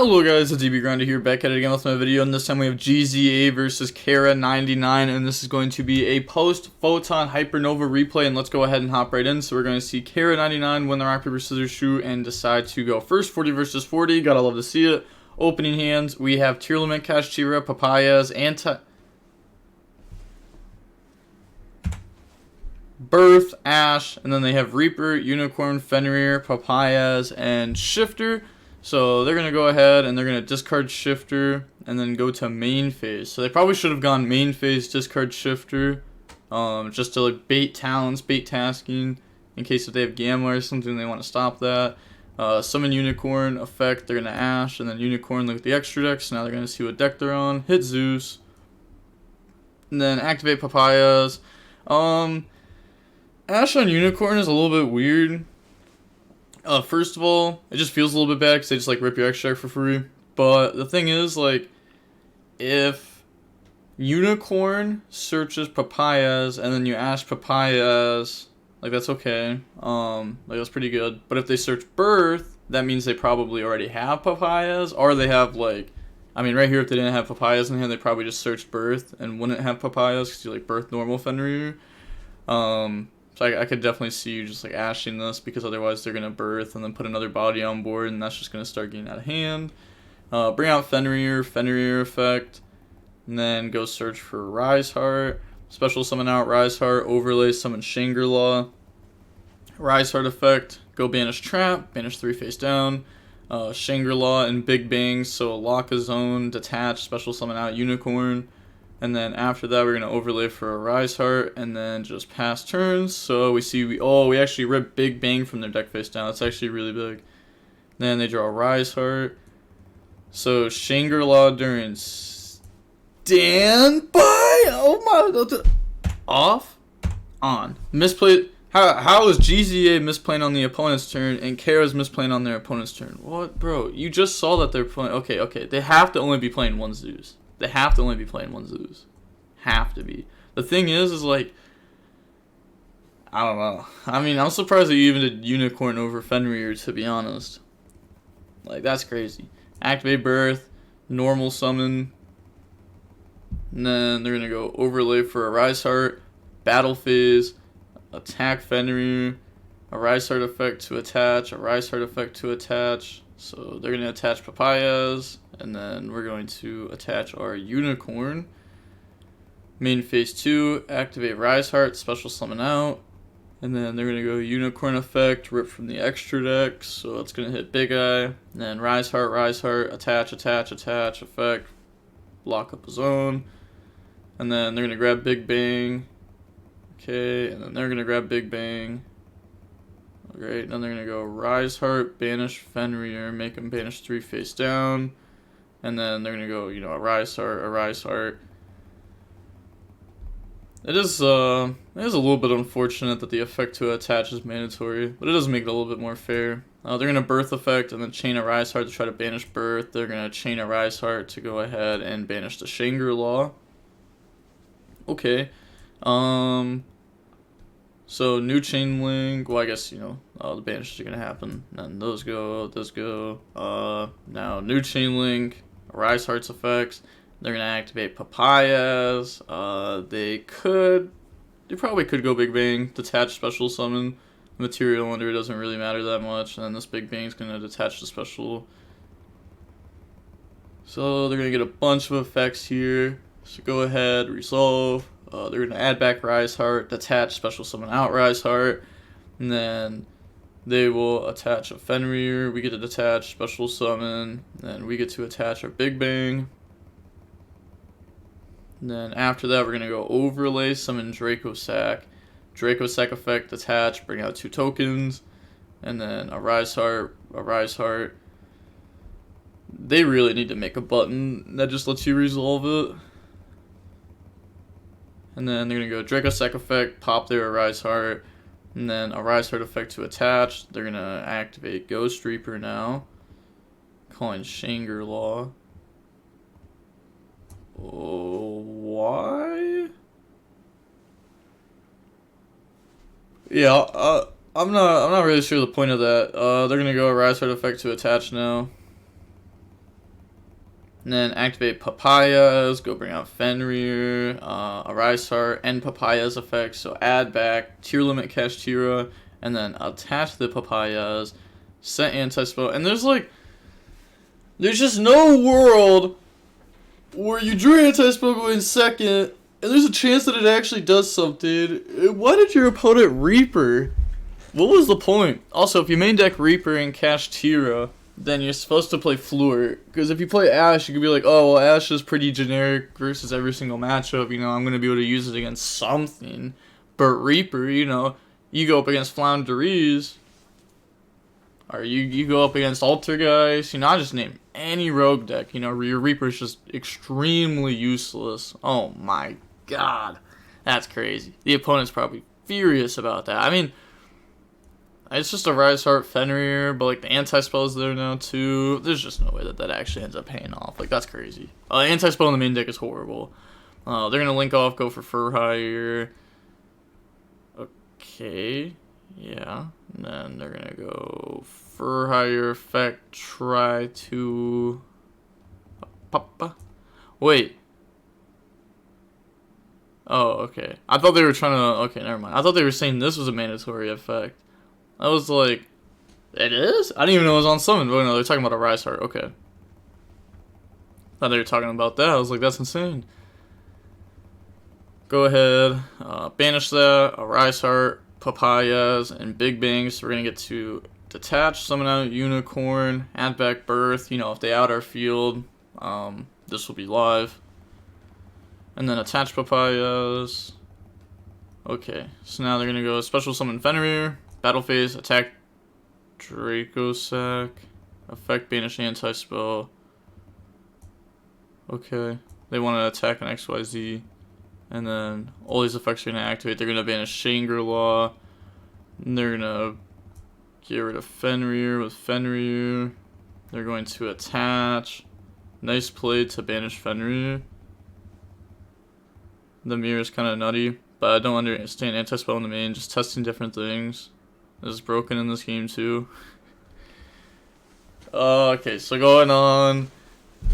Hello guys, it's DB Grinder here, back at it again with my video, and this time we have GZA versus Kara99, and this is going to be a post-photon hypernova replay, and let's go ahead and hop right in. So we're going to see Kara99 win the rock, paper, scissors, shoot, and decide to go first. 40 versus 40, gotta love to see it. Opening hands, we have Tearlament, Kashtira, Papayas, Birth, Ash, and then they have Reaper, Unicorn, Fenrir, Papayas, and Shifter. So they're going to go ahead and they're going to discard Shifter and then go to main phase. So they probably should have gone main phase, discard Shifter, just to like bait talents, bait tasking, in case if they have Gamma or something they want to stop that. Summon Unicorn, effect, they're going to Ash, and then Unicorn, look at the extra decks. Now they're going to see what deck they're on, hit Zeus, and then activate Papayas. Ash on Unicorn is a little bit weird. First of all, it just feels a little bit bad because they just like rip your extra deck for free. But the thing is, like, if Unicorn searches Papayas and then you Ash Papayas, like that's okay. Like that's pretty good. But if they search Birth, that means they probably already have Papayas, or they have like, I mean, right here if they didn't have Papayas in hand, they probably just searched Birth and wouldn't have Papayas because you like Birth normal Fenrir. So I could definitely see you just like ashing this because otherwise they're going to Birth and then put another body on board and that's just going to start getting out of hand. Bring out Fenrir effect, and then go search for Rise Heart. Special summon out Rise Heart, overlay summon Shangri-La. Rise Heart effect, go banish Trap, banish 3 face down. Shangri-La and Big Bang, so lock a zone, detach, special summon out Unicorn. And then after that, we're going to overlay for a Rise Heart, and then just pass turns. So we see, we actually ripped Big Bang from their deck face down. That's actually really big. Then they draw a Rise Heart. So Shangri-La during standby. Oh my. Off. On. Misplay. How is GZA misplaying on the opponent's turn, and Kara's misplaying on their opponent's turn? What, bro? You just saw that they're playing. Okay. They have to only be playing one Zeus. They have to only be playing one Zeus. Have to be. The thing is like, I don't know. I mean, I'm surprised that you even did Unicorn over Fenrir, to be honest. Like, that's crazy. Activate Birth, normal summon, and then they're going to go overlay for a Rise Heart, battle phase, attack Fenrir, a Rise Heart effect to attach, a Rise Heart effect to attach. So they're going to attach Papayas, and then we're going to attach our Unicorn. Main phase 2, activate Rise Heart, special summon out. And then they're going to go Unicorn effect, rip from the extra deck. So it's going to hit Big Eye. And then Rise Heart, attach, effect, lock up a zone. And then they're going to grab Big Bang. Okay, and then they're going to grab Big Bang. Great, then they're going to go Rise Heart, banish Fenrir, make him banish 3 face down. And then they're going to go, a Rise Heart. It is a little bit unfortunate that the effect to attach is mandatory, but it does make it a little bit more fair. They're going to Birth effect and then chain a Rise Heart to try to banish Birth. They're going to chain a Rise Heart to go ahead and banish the Shangri-La. Okay. So new chain link, well I guess, the banishes are going to happen, and then those go, now new chain link, Rise Heart's effects, they're going to activate Papayas, they probably could go Big Bang, detach special summon, material under it doesn't really matter that much, and then this Big Bang's going to detach the special. So they're going to get a bunch of effects here, so go ahead, resolve. They're going to add back Rise Heart, detach, special summon out Rise Heart, and then they will attach a Fenrir. We get to detach, special summon, and we get to attach our Big Bang. And then after that, we're going to go overlay, summon Draco Sack effect, detach, bring out 2 tokens, and then a Rise Heart. They really need to make a button that just lets you resolve it. And then they're going to go Draco Sack effect, pop their Rise Heart, and then a Rise Heart effect to attach. They're going to activate Ghost Reaper now, calling Shangri-La. Oh, why? Yeah, I'm not really sure the point of that. They're going to go Rise Heart effect to attach now. And then activate Papayas, go bring out Fenrir, Arise Heart, and Papayas effects. So add back, tier limit Kashtira, and then attach the Papayas, set anti-spell. And there's just no world where you drew anti-spell going second, and there's a chance that it actually does something. Why did your opponent Reaper? What was the point? Also, if you main deck Reaper and Kashtira, then you're supposed to play Flirt. Because if you play Ashe, you could be like, oh, well, Ashe is pretty generic versus every single matchup. You know, I'm going to be able to use it against something. But Reaper, you know, you go up against Flounderies. Or you go up against Altergeist. You know, I just name any rogue deck. You know, your Reaper is just extremely useless. Oh my god. That's crazy. The opponent's probably furious about that. I mean, it's just a Rise Heart Fenrir, but like the anti-spell is there now too. There's just no way that that actually ends up paying off. Like, that's crazy. Anti-spell in the main deck is horrible. They're going to link off, go for PHHY here. Okay. Yeah. And then they're going to go PHHY effect, try to... Papa. Wait. Oh, okay. I thought they were trying to... Okay, never mind. I thought they were saying this was a mandatory effect. I was like, it is? I didn't even know it was on summon. But no, they're talking about a Rise Heart. Okay. Thought they were talking about that. I was like, that's insane. Go ahead. Banish that. A Rise Heart. Papayas. And Big Bangs. So we're going to get to detach. Summon out Unicorn. Add back Birth. You know, if they out our field, this will be live. And then attach Papayas. Okay. So now they're going to go special summon Fenrir. Battle phase, attack Dracosac, effect banish anti-spell. Okay, they want to attack an XYZ, and then all these effects are going to activate. They're going to banish Shangri-La, and they're going to get rid of Fenrir with Fenrir. They're going to attach. Nice play to banish Fenrir. The mirror is kind of nutty, but I don't understand anti-spell in the main, just testing different things. This is broken in this game too. Okay, so going on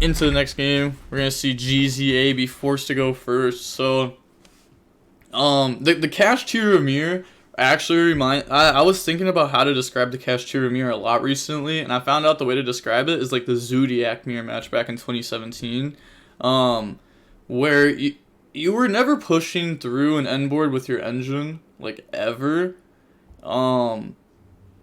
into the next game, we're gonna see GZA be forced to go first. So, the Kashtira mirror actually I was thinking about how to describe the Kashtira mirror a lot recently, and I found out the way to describe it is like the Zodiac mirror match back in 2017, where you were never pushing through an end board with your engine, like, ever. I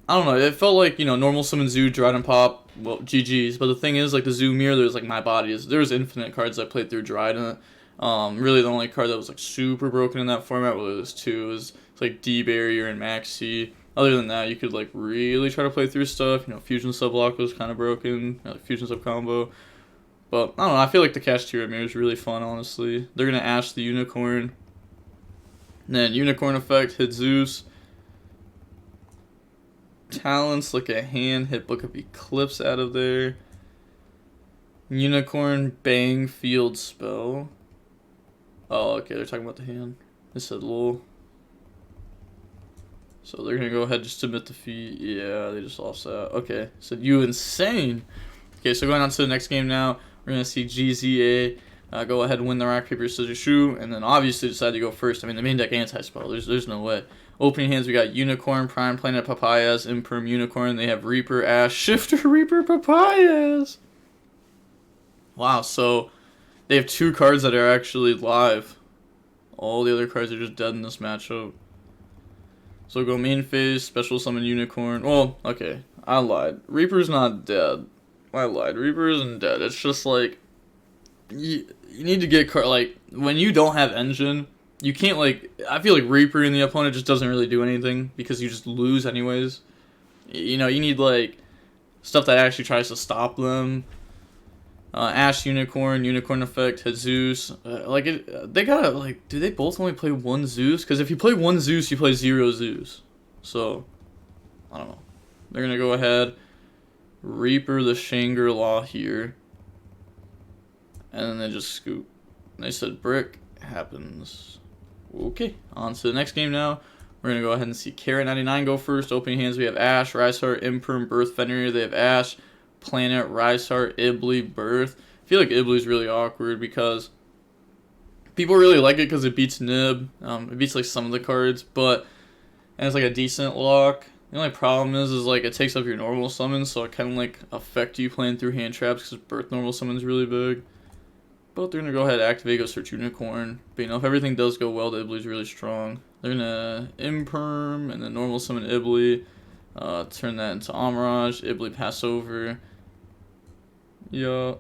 don't know, it felt like, you know, normal summon Zoo, Dryden Pop, well, GG's, but the thing is, like, the Zoo mirror, there's, like, my body is, there was infinite cards I played through Dryden. Really the only card that was, like, super broken in that format was two, it was, like, D-Barrier and Maxi. Other than that, you could, like, really try to play through stuff, you know, Fusion Sub-Lock was kind of broken, you know, like, Fusion Sub-Combo. But, I don't know, I feel like the Kashtira mirror is really fun, honestly. They're gonna Ashe the Unicorn. And then Unicorn effect, hit Zeus. Talents, look at hand, hit Book of Eclipse out of there. Unicorn, bang, field spell. Oh, okay, they're talking about the hand. They said lol. So they're gonna go ahead and just submit defeat. Yeah, they just lost that. Okay, said you insane. Okay, so going on to the next game now, we're gonna see GZA go ahead and win the rock, paper, scissors, shoot, and then obviously decide to go first. I mean, the main deck anti-spell. There's no way. Opening hands, we got Unicorn, Prime, Planet, Papayas, Imperm, Unicorn. They have Reaper, Ashe, Shifter, Reaper, Papayas. Wow, so they have two cards that are actually live. All the other cards are just dead in this matchup. So go main phase, special summon Unicorn. Well, okay, I lied. Reaper's not dead. I lied. Reaper isn't dead. It's just like, you need to get like, when you don't have engine, you can't, like, I feel like Reaper in the opponent just doesn't really do anything because you just lose anyways. You know, you need, like, stuff that actually tries to stop them. Ashe Unicorn, Unicorn effect, hit Zeus. They gotta, like, do they both only play one Zeus? Because if you play one Zeus, you play 0 Zeus. So, I don't know. They're gonna go ahead, Reaper the Shangri-La here. And then they just scoop. And they said brick happens. Okay, on to the next game now. We're going to go ahead and see Kara99 go first. Opening hands, we have Ashe, Rise Heart, Imperm, Birth, Fenrir. They have Ashe, Planet, Rise Heart, Ibly, Birth. feel like Ibli's really awkward because people really like it because it beats Nib. It beats like some of the cards, and it's like a decent lock. The only problem is like it takes up your normal summons, so it kind of like affect you playing through hand traps because Birth normal summon's really big. But they're gonna go ahead, activate, go search Unicorn. But if everything does go well, the Ibli's really strong. They're gonna Imperm and then normal summon Ibli. Turn that into Amirage. Ibli pass over. Yeah,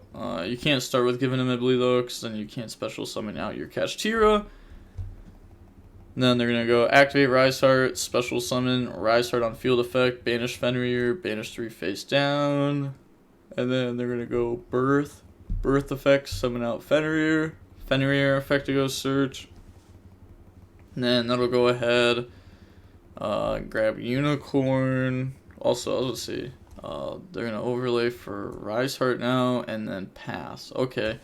you can't start with giving him Ibli though, because then you can't special summon out your Kashtira. Then they're gonna go activate Rise Heart, special summon Rise Heart on field effect, banish Fenrir, banish 3 face down, and then they're gonna go Birth effect, summon out Fenrir effect to go search, and then that'll go ahead, grab Unicorn. Also, let's see, they're gonna overlay for Rise Heart now, and then pass. Okay.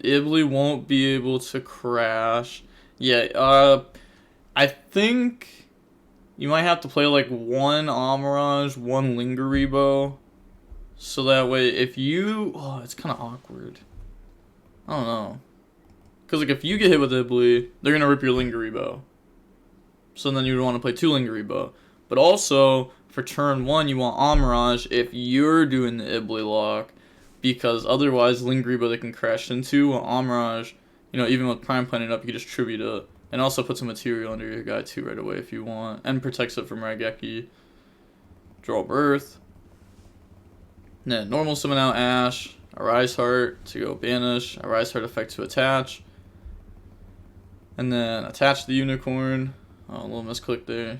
Ibli won't be able to crash. Yeah, I think you might have to play like one Amirage, one Lingerebo. So that way, if you... Oh, it's kind of awkward. I don't know. Because like if you get hit with Ibli, they're going to rip your Lingerebo. So then you'd want to play 2 Lingerebo. But also, for turn 1, you want Amirage if you're doing the Ibli lock. Because otherwise, Lingerebo they can crash into. Amirage, even with Prime planning up, you can just tribute it. And also put some material under your guy too right away if you want. And protects it from Raigeki. Draw Birth. And then normal summon out Ash. A Rise Heart to go banish. A Rise Heart effect to attach. And then attach the Unicorn. A little misclick there.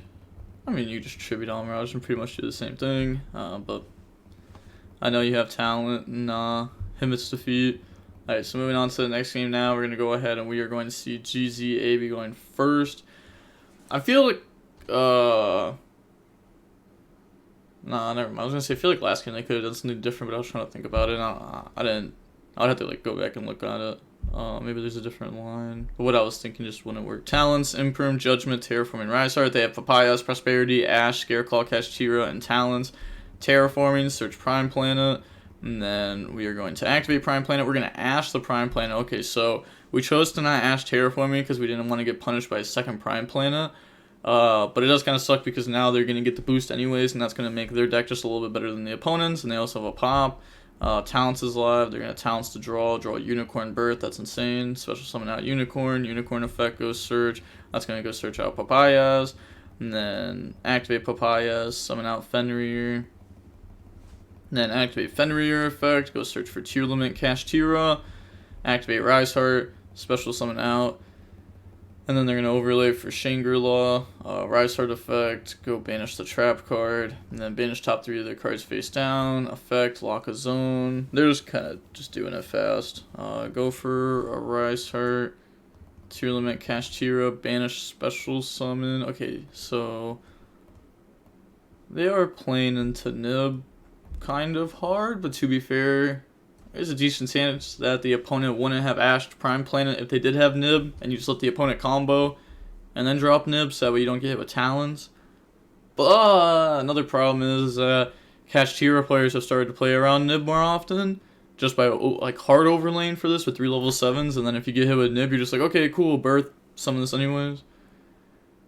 I mean, you just tribute Amirage and pretty much do the same thing. But I know you have talent and Himmet's defeat. Alright, so moving on to the next game now, we're going to go ahead and we are going to see GZA be going first. I feel like, nah, never mind. I was going to say, I feel like last game they could have done something different, but I was trying to think about it. I didn't, I'd have to like go back and look at it. Maybe there's a different line. But what I was thinking just wouldn't work. Talents, Imperm, Judgment, Terraforming, Rise Heart. They have Papayas, Prosperity, Ash, Scareclaw, Kashtira, and Talents. Terraforming, search Prime Planet, and then we are going to activate Prime Planet. We're going to Ash the Prime Planet. Okay, so we chose to not Ash Terraforming because we didn't want to get punished by a second Prime Planet. But it does kind of suck because now they're going to get the boost anyways, and that's going to make their deck just a little bit better than the opponents, and they also have a pop. Talents is live. They're going to Talents to draw Unicorn Birth. That's insane. Special summon out Unicorn. Unicorn effect goes search. That's going to go search out Papayas. And then activate Papayas, summon out Fenrir. Then activate Fenrir effect, go search for Tier Limit Kashtira, activate Rise Heart, special summon out, and then they're going to overlay for Shangri-La, Rise Heart effect, go banish the trap card, and then banish top 3 of their cards face down, effect, lock a zone. They're just kind of just doing it fast. Go for a Rise Heart, Tier Limit Kashtira, banish special summon. Okay, so they are playing into Nib. Kind of hard, but to be fair, there's a decent chance that the opponent wouldn't have Ashed Prime Planet if they did have Nib, and you just let the opponent combo and then drop Nib so that way you don't get hit with Talons. But another problem is that Kashtira players have started to play around Nib more often, just by like hard overlaying for this with 3 level 7s, and then if you get hit with Nib, you're just like, okay, cool, Birth, summon this anyways.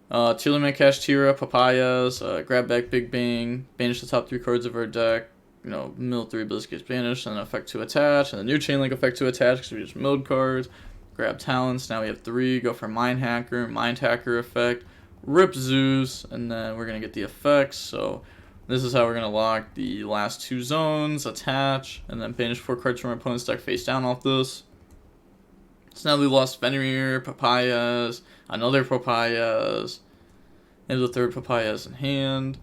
Tier Limit Kashtira, Papayas, grab back Big Bang, banish the top 3 cards of our deck. Mill 3 Blizzard gets banished, and then effect to attach, and then new Chain Link effect to attach because we just milled cards. Grab Talents, now we have 3, go for Mind Hacker effect, rip Zeus, and then we're going to get the effects. So this is how we're going to lock the last 2 zones, attach, and then banish 4 cards from our opponent's deck face down off this. So now we lost Fenrir, Papayas, another Papayas, and the 3rd Papayas in hand.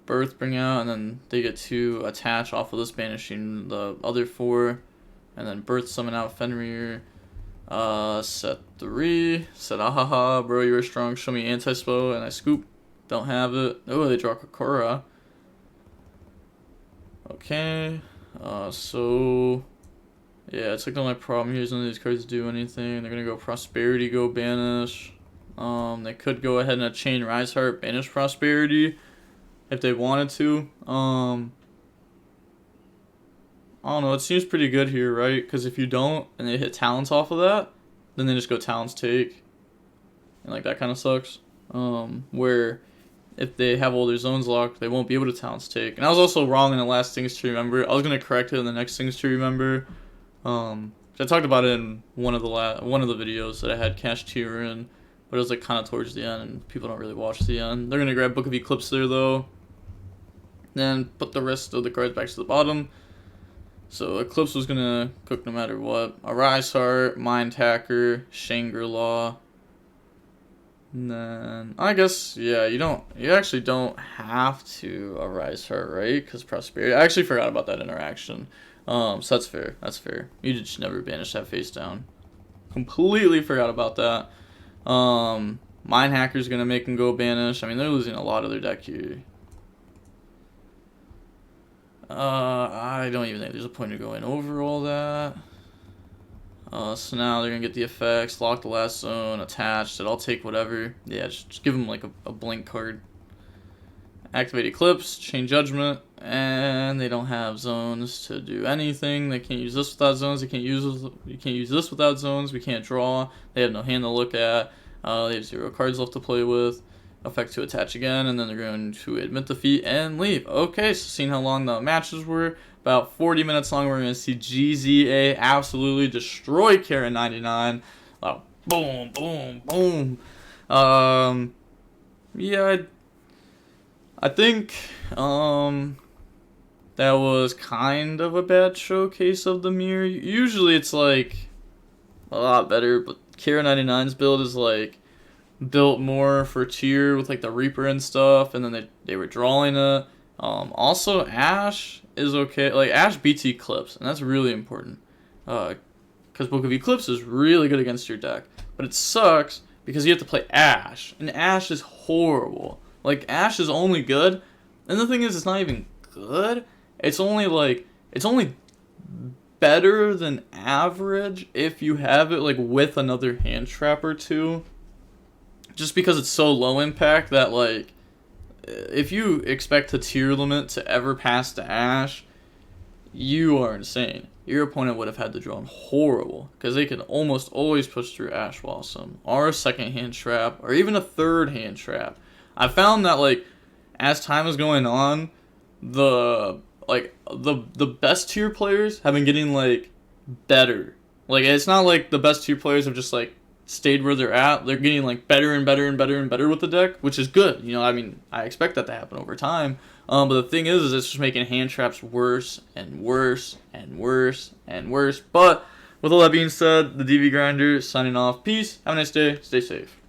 Birth bring out, and then they get to attach off of this, banishing the other 4, and then Birth summon out Fenrir. Set 3, set ahaha, bro, you were strong, show me anti-spell, and I scoop, don't have it. Oh, they draw Kokora. Okay, so yeah, it's like the only problem here is none of these cards do anything. They're gonna go Prosperity, go banish. They could go ahead and chain Rise Heart, banish Prosperity if they wanted to. I don't know, it seems pretty good here, right? Because if you don't, and they hit Talents off of that, then they just go Talents take. And, like, that kind of sucks. Where if they have all their zones locked, they won't be able to Talents take. And I was also wrong in the last Things to Remember. I was going to correct it in the next Things to Remember. I talked about it in one of the videos that I had Kashtira in. But it was, like, kind of towards the end, and people don't really watch the end. They're going to grab Book of Eclipse there, though. Then put the rest of the cards back to the bottom. So Eclipse was gonna cook no matter what. A Rise Heart, Mind Hacker, Shangri-La. And then I guess you actually don't have to a Rise Heart, right? Because Prosperity. I actually forgot about that interaction. So that's fair. That's fair. You just never banish that face down. Completely forgot about that. Mind Hacker's gonna make them go banish. I mean, they're losing a lot of their deck here. I don't even think there's a point of going over all that. So now they're going to get the effects, lock the last zone, attached, I'll take whatever. Yeah, just give them like a blink card. Activate Eclipse, Chain Judgment, and they don't have zones to do anything. They can't use this without zones, you can't use this without zones, we can't draw, they have no hand to look at, they have 0 cards left to play with. Effect to attach again, and then they're going to admit defeat and leave. Okay, so seeing how long the matches were, about 40 minutes long, we're going to see GZA absolutely destroy Kara 99. Boom, boom, boom. Yeah, I think that was kind of a bad showcase of the mirror. Usually it's like a lot better, but Kara 99's build is like built more for tier with like the Reaper and stuff, and then they were drawing it. Also Ash is okay. Like Ash beats Eclipse, and that's really important. Because Book of Eclipse is really good against your deck, but it sucks because you have to play Ash, and Ash is horrible. Like Ash is only good, and the thing is, it's not even good. It's only better than average if you have it like with another hand trap or two. Just because it's so low impact that, like, if you expect a tier limit to ever pass to Ash, you are insane. Your opponent would have had to draw horrible, because they can almost always push through Ash Blossom, or a second hand trap, or even a third hand trap. I found that, like, as time is going on, the best tier players have been getting, like, better. Like, it's not like the best tier players have just, like, stayed where they're at. They're getting like better and better and better and better with the deck, which is good. You know, I mean, I expect that to happen over time. But the thing is it's just making hand traps worse and worse and worse and worse. But with all that being said, the DV Grinder signing off. Peace. Have a nice day. Stay safe.